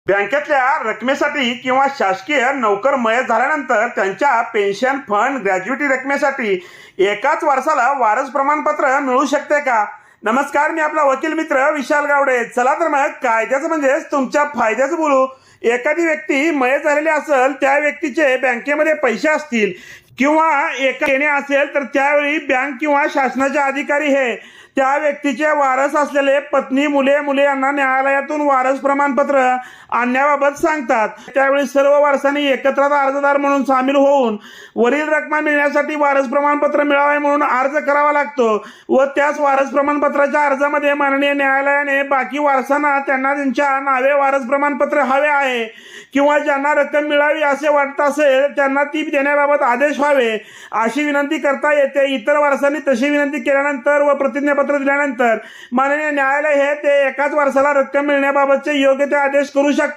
बँकेतल्या रकमेसाठी किंवा शासकीय नोकर मयत झाल्यानंतर त्यांच्या पेन्शन फंड ग्रॅज्युइटी रकमेसाठी एकाच वारसाला वारस प्रमाणपत्र मिळू शकते का? नमस्कार, मी आपला वकील मित्र विशाल गावडे. चला तर मग कायद्याचं म्हणजेच तुमच्या फायद्याचं बोलू. एखादी व्यक्ती मयत झालेली असेल, त्या व्यक्तीचे बँकेमध्ये पैसे असतील किंवा देणे असेल तर त्यावेळी बँक किंवा शासनाचे अधिकारी हे त्या व्यक्तीचे वारस असलेले पत्नी, मुले यांना न्यायालयातून वारस प्रमाणपत्र आणण्याबाबत सांगतात. त्यावेळी सर्व वारसांनी एकत्र अर्जदार म्हणून सामील होऊन वरील रक्कम मिळण्यासाठी वारस प्रमाणपत्र मिळावे म्हणून अर्ज करावा लागतो व त्याच वारस प्रमाणपत्राच्या अर्जामध्ये माननीय न्यायालयाने बाकी वारसांना त्यांना त्यांच्या नावे वारस प्रमाणपत्र हवे आहे किंवा ज्यांना रक्कम मिळावी असे वाटत असेल त्यांना ती देण्याबाबत आदेश व्हावे अशी विनंती करता येते. इतर वारसांनी तशी विनंती केल्यानंतर व प्रतिज्ञापत्र दिल्यानंतर माननीय न्यायालय हे ते एकाच वारसाला रक्कम मिळण्याबाबतचे योग्य ते आदेश करू शकतात.